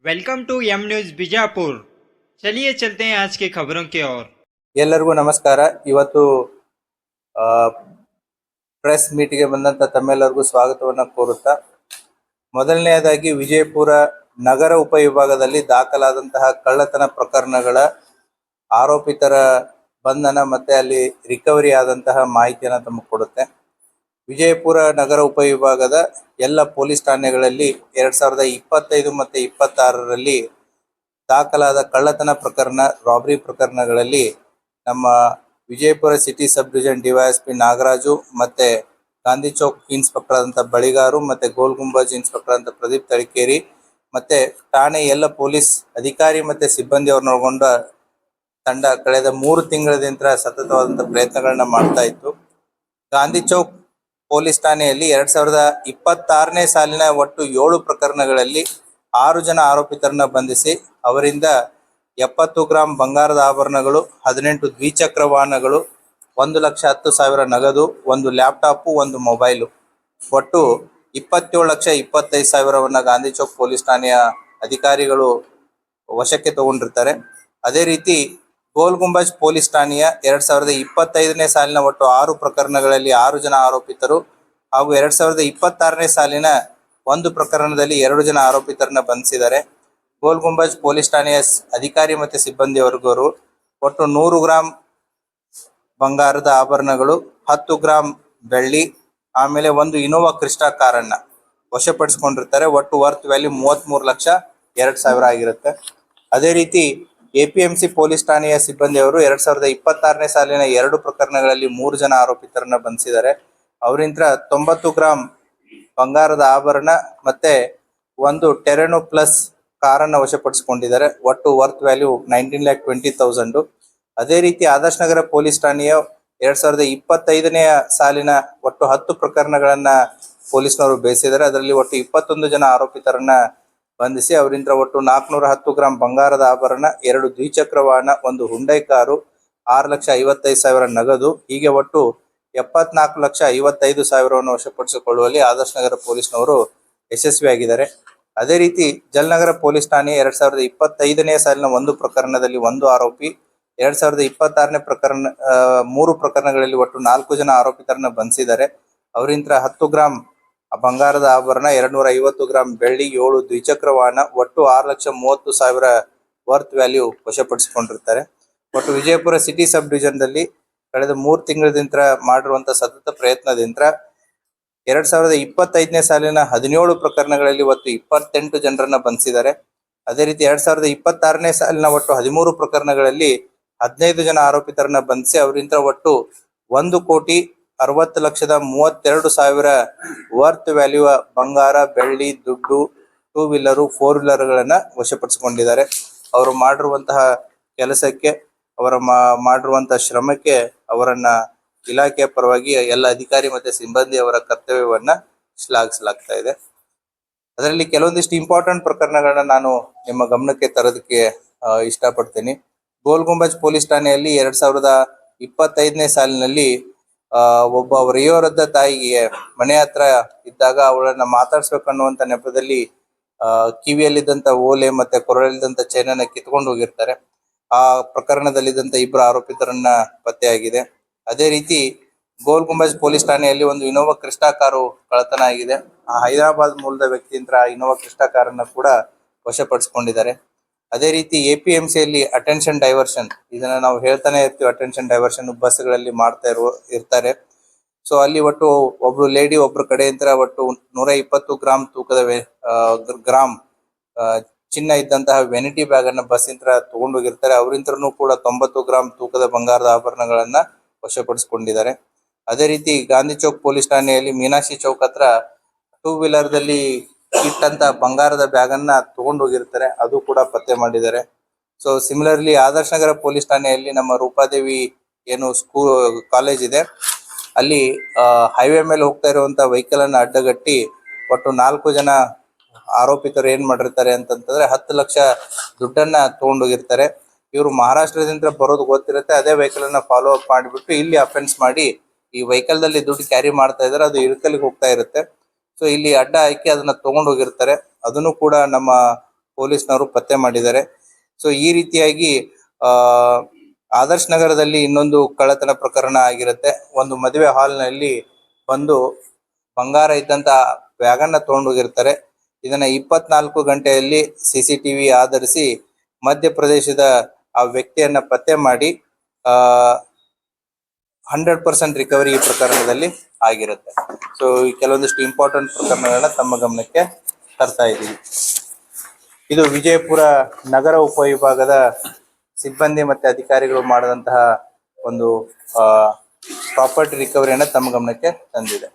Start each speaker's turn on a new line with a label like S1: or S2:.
S1: Welcome to M news Bijapur. चलिए चलते हैं आज की खबरों की ओर।
S2: ಎಲ್ಲರಿಗೂ ನಮಸ್ಕಾರ। ಇವತ್ತು ಪ್ರೆಸ್ ಮೀಟ್ಗೆ ಬಂದಂತ ತಮ್ಮೆಲ್ಲರಿಗೂ ಸ್ವಾಗತವನ್ನು ಕೋರುತ್ತಾ, ಮೊದಲನೆಯದಾಗಿ ವಿಜಯಪುರ ನಗರ ಉಪವಿಭಾಗದಲ್ಲಿ ದಾಖಲಾದಂತಹ ಕಳ್ಳತನ ಪ್ರಕರಣಗಳ ಆರೋಪಿತರ ಬಂಧನ ಮತ್ತೆ ಅಲ್ಲಿ ರಿಕವರಿ ಆದಂತಹ ಮಾಹಿತಿಯನ್ನು ತಮಗೆ ಕೊಡುತ್ತೆ। ವಿಜಯಪುರ ನಗರ ಉಪವಿಭಾಗದ ಎಲ್ಲ ಪೊಲೀಸ್ ಠಾಣೆಗಳಲ್ಲಿ 2025 ಮತ್ತು 26ರಲ್ಲಿ ದಾಖಲಾದ ಕಳ್ಳತನ ಪ್ರಕರಣ, ರಾಬರಿ ಪ್ರಕರಣಗಳಲ್ಲಿ ನಮ್ಮ Vijayapura city sub division DYSP Nagaraju ಮತ್ತೆ ಗಾಂಧಿ ಚೌಕ್ ಇನ್ಸ್ಪೆಕ್ಟರ್ ಆದಂತ ಬಳಿಗಾರು ಮತ್ತೆ ಗೋಲ್ ಗುಂಬಜ್ ಇನ್ಸ್ಪೆಕ್ಟರ್ ಅಂತ ಪ್ರದೀಪ್ ತಳಿಕೇರಿ ಮತ್ತೆ ಠಾಣೆ ಎಲ್ಲ ಪೊಲೀಸ್ ಅಧಿಕಾರಿ ಮತ್ತೆ ಸಿಬ್ಬಂದಿ ಅವರನ್ನು ಒಳಗೊಂಡ ತಂಡ ಕಳೆದ 3 ತಿಂಗಳಿಂದ ಸತತವಾದಂತಹ ಪ್ರಯತ್ನಗಳನ್ನ ಮಾಡ್ತಾ ಇತ್ತು। ಗಾಂಧಿ ಚೌಕ್ ಪೊಲೀಸ್ ಠಾಣೆಯಲ್ಲಿ 2026ನೇ ಸಾಲಿನ ಒಟ್ಟು 7 ಪ್ರಕರಣಗಳಲ್ಲಿ 6 ಜನ ಆರೋಪಿತರನ್ನ ಬಂಧಿಸಿ ಅವರಿಂದ 70 ಗ್ರಾಂ ಬಂಗಾರದ ಆಭರಣಗಳು, 18 ದ್ವಿಚಕ್ರ ವಾಹನಗಳು, 1,10,000 ನಗದು, ಒಂದು ಲ್ಯಾಪ್ಟಾಪ್, ಒಂದು ಮೊಬೈಲು, ಒಟ್ಟು 27,25,000 ಗಾಂಧಿ ಚೌಕ್ ಪೊಲೀಸ್ ಠಾಣೆಯ ಅಧಿಕಾರಿಗಳು ವಶಕ್ಕೆ ತಗೊಂಡಿರ್ತಾರೆ। ಅದೇ ರೀತಿ ಗೋಲ್ ಗುಂಬಜ್ ಪೊಲೀಸ್ ಠಾಣೆಯ 2025ನೇ ಸಾಲಿನ ಒಟ್ಟು 6 ಪ್ರಕರಣಗಳಲ್ಲಿ 6 ಜನ ಆರೋಪಿತರು ಹಾಗೂ 2026ನೇ ಸಾಲಿನ ಒಂದು ಪ್ರಕರಣದಲ್ಲಿ 2 ಜನ ಆರೋಪಿತರನ್ನ ಬಂಧಿಸಿದ್ದಾರೆ। ಗೋಲ್ ಗುಂಬಜ್ ಪೊಲೀಸ್ ಠಾಣೆಯ ಅಧಿಕಾರಿ ಮತ್ತೆ ಸಿಬ್ಬಂದಿ ವರ್ಗವರು ಒಟ್ಟು 100 ಗ್ರಾಂ ಬಂಗಾರದ ಆಭರಣಗಳು, 10 ಗ್ರಾಂ ಬೆಳ್ಳಿ, ಆಮೇಲೆ ಒಂದು ಇನೋವಾ ಕ್ರಿಸ್ಟಾ ಕಾರನ್ನ ವಶಪಡಿಸಿಕೊಂಡಿರ್ತಾರೆ। ಒಟ್ಟು ವರ್ತ್ ವ್ಯಾಲ್ಯೂ 33,02,000 ಆಗಿರುತ್ತೆ। ಅದೇ ರೀತಿ APMC ಪೊಲೀಸ್ ಠಾಣೆಯ ಸಿಬ್ಬಂದಿಯವರು 2026ನೇ ಸಾಲಿನ 2 ಪ್ರಕರಣಗಳಲ್ಲಿ 3 ಜನ ಆರೋಪಿತರನ್ನ ಬಂಧಿಸಿದ್ದಾರೆ। ಅವರಿಂದ 90 ಗ್ರಾಂ ಬಂಗಾರದ ಆಭರಣ ಮತ್ತೆ ಒಂದು ಟೆರೆನೋ ಪ್ಲಸ್ ಕಾರನ್ನ ವಶಪಡಿಸಿಕೊಂಡಿದ್ದಾರೆ। ಒಟ್ಟು ವರ್ತ್ ವ್ಯಾಲ್ಯೂ 19,20,000। ಅದೇ ರೀತಿ ಆದರ್ಶ ನಗರ ಪೊಲೀಸ್ ಠಾಣೆಯ 2025ನೇ ಸಾಲಿನ ಒಟ್ಟು 10 ಪ್ರಕರಣಗಳನ್ನ ಪೊಲೀಸ್ನವರು ಬೇಯಿಸಿದ್ದಾರೆ। ಅದರಲ್ಲಿ ಒಟ್ಟು 21 ಜನ ಆರೋಪಿತರನ್ನ ಬಂಧಿಸಿ ಅವರಿಂದ ಒಟ್ಟು 410 ಗ್ರಾಂ ಬಂಗಾರದ ಆಭರಣ, 2 ದ್ವಿಚಕ್ರ ವಾಹನ, ಒಂದು ಹುಂಡೈ ಕಾರು, 6,55,000 ನಗದು, ಹೀಗೆ ಒಟ್ಟು 74,55,000 ವಶಪಡಿಸಿಕೊಳ್ಳುವಲ್ಲಿ ಆದರ್ಶ ನಗರ ಪೊಲೀಸ್ನವರು ಯಶಸ್ವಿಯಾಗಿದ್ದಾರೆ। ಅದೇ ರೀತಿ ಜಲನಗರ ಪೊಲೀಸ್ ಠಾಣೆ 2025ನೇ ಸಾಲಿನ ಒಂದು ಪ್ರಕರಣದಲ್ಲಿ 1 ಆರೋಪಿ, 2026ನೇ ಪ್ರಕರಣ 3 ಪ್ರಕರಣಗಳಲ್ಲಿ ಒಟ್ಟು 4 ಜನ ಆರೋಪಿತರನ್ನ ಬಂಧಿಸಿದ್ದಾರೆ। ಅವರಿಂದ 10 ಗ್ರಾಂ ಬಂಗಾರದ ಆಭರಣ, 250 ಗ್ರಾಂ ಬೆಳ್ಳಿ, 7 ದ್ವಿಚಕ್ರ ವಾಹನ, ಒಟ್ಟು 6,30,000 ವರ್ತ್ ವ್ಯಾಲ್ಯೂ ವಶಪಡಿಸಿಕೊಂಡಿರ್ತಾರೆ। ಒಟ್ಟು ವಿಜಯಪುರ ಸಿಟಿ ಸಬ್ ಡಿವಿಷನ್ ದಲ್ಲಿ ಕಳೆದ 3 ತಿಂಗಳಿಂದ ಮಾಡಿರುವಂತಹ ಸತತ ಪ್ರಯತ್ನದಿಂದ 2025ನೇ ಸಾಲಿನ 17 ಪ್ರಕರಣಗಳಲ್ಲಿ ಒಟ್ಟು 28 ಜನರನ್ನ ಬಂಧಿಸಿದ್ದಾರೆ। ಅದೇ ರೀತಿ 2026ನೇ ಸಾಲಿನ ಒಟ್ಟು 13 ಪ್ರಕರಣಗಳಲ್ಲಿ 15 ಜನ ಆರೋಪಿತರನ್ನ ಬಂಧಿಸಿ ಅವರಿಂದ ಒಟ್ಟು 1,60,32,000 ವರ್ತ್ ವ್ಯಾಲ್ಯೂ ಬಂಗಾರ, ಬೆಳ್ಳಿ, ದುಡ್ಡು, 2 ವೀಲರ್, 4 ವೀಲರ್ಗಳನ್ನ ವಶಪಡಿಸಿಕೊಂಡಿದ್ದಾರೆ। ಅವರು ಮಾಡಿರುವಂತಹ ಕೆಲಸಕ್ಕೆ, ಅವರ ಮಾಡಿರುವಂತಹ ಶ್ರಮಕ್ಕೆ ಅವರನ್ನ ಇಲಾಖೆಯ ಪರವಾಗಿ ಎಲ್ಲ ಅಧಿಕಾರಿ ಮತ್ತೆ ಸಿಬ್ಬಂದಿ ಅವರ ಕರ್ತವ್ಯವನ್ನ ಶ್ಲಾಘಿಸಲಾಗ್ತಾ ಇದೆ। ಅದರಲ್ಲಿ ಕೆಲವೊಂದಿಷ್ಟು ಇಂಪಾರ್ಟೆಂಟ್ ಪ್ರಕರಣಗಳನ್ನ ನಾನು ನಿಮ್ಮ ಗಮನಕ್ಕೆ ತರೋದಕ್ಕೆ ಇಷ್ಟಪಡ್ತೀನಿ। ಗೋಲ್ ಗುಂಬಜ್ ಪೊಲೀಸ್ ಠಾಣೆಯಲ್ಲಿ 2025ನೇ ಸಾಲಿನಲ್ಲಿ ಒಬ್ಬ ವಯೋವೃದ್ಧ ತಾಯಿಗೆ ಮನೆ ಹತ್ರ ಇದ್ದಾಗ ಅವಳನ್ನ ಮಾತಾಡ್ಸ್ಬೇಕನ್ನುವಂತ ನೆಪದಲ್ಲಿ ಕಿವಿಯಲ್ಲಿದ್ದಂತ ಓಲೆ ಮತ್ತೆ ಕೊರಳಲ್ಲಿದ್ದಂತ ಚೈನನ್ನ ಕಿತ್ಕೊಂಡು ಹೋಗಿರ್ತಾರೆ। ಆ ಪ್ರಕರಣದಲ್ಲಿದ್ದಂತ 2 ಆರೋಪಿತರನ್ನ ಪತ್ತೆಯಾಗಿದೆ। ಅದೇ ರೀತಿ ಗೋಲ್ ಗುಂಬಜ್ ಪೊಲೀಸ್ ಠಾಣೆಯಲ್ಲಿ ಒಂದು ಇನೋವಾ ಕ್ರಿಸ್ಟಾ ಕಾರು ಕಳ್ಳತನ ಆಗಿದೆ। ಹೈದರಾಬಾದ್ ಮೂಲದ ವ್ಯಕ್ತಿಯಿಂದ ಇನೋವಾ ಕ್ರಿಸ್ಟಾ ಕಾರನ್ನ ಕೂಡ ವಶಪಡಿಸಿಕೊಂಡಿದ್ದಾರೆ। ಅದೇ ರೀತಿ APMCಯಲ್ಲಿ ಅಟೆನ್ಷನ್ ಡೈವರ್ಷನ್, ಇದನ್ನ ನಾವು ಹೇಳ್ತಾನೆ ಇರ್ತೀವಿ, ಅಟೆನ್ಷನ್ ಡೈವರ್ಷನ್ ಬಸ್ಗಳಲ್ಲಿ ಮಾಡ್ತಾ ಇರ್ತಾರೆ। ಸೊ ಅಲ್ಲಿ ಒಟ್ಟು ಒಬ್ರು ಲೇಡಿ ಒಬ್ರು ಕಡೆಯಿಂದ ಒಟ್ಟು 120 ಗ್ರಾಂ ತೂಕದ ಗ್ರಾಂ ಚಿನ್ನ ಇದ್ದಂತಹ ವೆನಿಟಿ ಬ್ಯಾಗ್ ಅನ್ನ ಬಸ್ ಇಂದ ತಗೊಂಡೋಗಿರ್ತಾರೆ। ಅವರಿಂದನೂ ಕೂಡ 90 ಗ್ರಾಂ ತೂಕದ ಬಂಗಾರದ ಆಭರಣಗಳನ್ನ ವಶಪಡಿಸಿಕೊಂಡಿದ್ದಾರೆ। ಅದೇ ರೀತಿ ಗಾಂಧಿ ಚೌಕ್ ಪೊಲೀಸ್ ಠಾಣೆಯಲ್ಲಿ ಮೀನಾಕ್ಷಿ ಚೌಕ್ ಹತ್ರ 2 ವೀಲರ್ ದಲ್ಲಿ ಇಟ್ಟಂತ ಬಂಗಾರದ ಬ್ಯಾಗ್ ಅನ್ನ ತಗೊಂಡೋಗಿರ್ತಾರೆ, ಅದು ಕೂಡ ಪತ್ತೆ ಮಾಡಿದ್ದಾರೆ। ಸೊ ಸಿಮಿಲರ್ಲಿ ಆದರ್ಶ ನಗರ ಪೊಲೀಸ್ ಠಾಣೆಯಲ್ಲಿ ನಮ್ಮ ರೂಪಾದೇವಿ ಏನು ಕಾಲೇಜ್ ಇದೆ, ಅಲ್ಲಿ ಹೈವೇ ಮೇಲೆ ಹೋಗ್ತಾ ಇರುವಂತ ವೆಹಿಕಲ್ ಅನ್ನ ಅಡ್ಡಗಟ್ಟಿ ಒಟ್ಟು 4 ಜನ ಆರೋಪಿತರು ಏನ್ ಮಾಡಿರ್ತಾರೆ ಅಂತಂದ್ರೆ 10 ಲಕ್ಷ ದುಡ್ಡನ್ನ ತಗೊಂಡೋಗಿರ್ತಾರೆ। ಇವರು ಮಹಾರಾಷ್ಟ್ರದಿಂದ ಬರೋದು ಗೊತ್ತಿರುತ್ತೆ, ಅದೇ ವೆಹಿಕಲ್ ಅನ್ನ ಫಾಲೋ ಅಪ್ ಮಾಡಿಬಿಟ್ಟು ಇಲ್ಲಿ ಅಫೆನ್ಸ್ ಮಾಡಿ ಈ ವೆಹಿಕಲ್ ದಲ್ಲಿ ದುಡ್ಡು ಕ್ಯಾರಿ ಮಾಡ್ತಾ ಇದಾರೆ, ಅದು ಇಳಕಲ್ಲಿಗೆ ಹೋಗ್ತಾ ಇರುತ್ತೆ। ಸೊ ಇಲ್ಲಿ ಅಡ್ಡ ಹಾಕಿ ಅದನ್ನ ತಗೊಂಡು ಹೋಗಿರ್ತಾರೆ. ಅದನ್ನು ಕೂಡ ನಮ್ಮ ಪೊಲೀಸ್ನವರು ಪತ್ತೆ ಮಾಡಿದ್ದಾರೆ. ಸೊ ಈ ರೀತಿಯಾಗಿ ಆ ಆದರ್ಶ್ ನಗರದಲ್ಲಿ ಇನ್ನೊಂದು ಕಳ್ಳತನ ಪ್ರಕರಣ ಆಗಿರುತ್ತೆ. ಒಂದು ಮದುವೆ ಹಾಲ್ನಲ್ಲಿ ಬಂದು ಬಂಗಾರ ಇದ್ದಂತ ಬ್ಯಾಗನ್ನ ತಗೊಂಡು ಹೋಗಿರ್ತಾರೆ. ಇದನ್ನ 24 ಗಂಟೆಯಲ್ಲಿ CCTV ಆಧರಿಸಿ ಮಧ್ಯಪ್ರದೇಶದ ಆ ವ್ಯಕ್ತಿಯನ್ನ ಪತ್ತೆ ಮಾಡಿ 100% ರಿಕವರಿ ಈ ಪ್ರಕರಣದಲ್ಲಿ ಆಗಿರುತ್ತೆ. ಸೊ ಈ ಕೆಲವೊಂದಿಷ್ಟು ಇಂಪಾರ್ಟೆಂಟ್ ಪ್ರಕರಣಗಳನ್ನ ತಮ್ಮ ಗಮನಕ್ಕೆ ತರ್ತಾ ಇದ್ದೀವಿ. ಇದು ವಿಜಯಪುರ ನಗರ ಉಪವಿಭಾಗದ ಸಿಬ್ಬಂದಿ ಮತ್ತೆ ಅಧಿಕಾರಿಗಳು ಮಾಡಿದಂತಹ ಒಂದು ಪ್ರಾಪರ್ಟಿ ರಿಕವರಿಯನ್ನ ತಮ್ಮ ಗಮನಕ್ಕೆ ತಂದಿದೆ.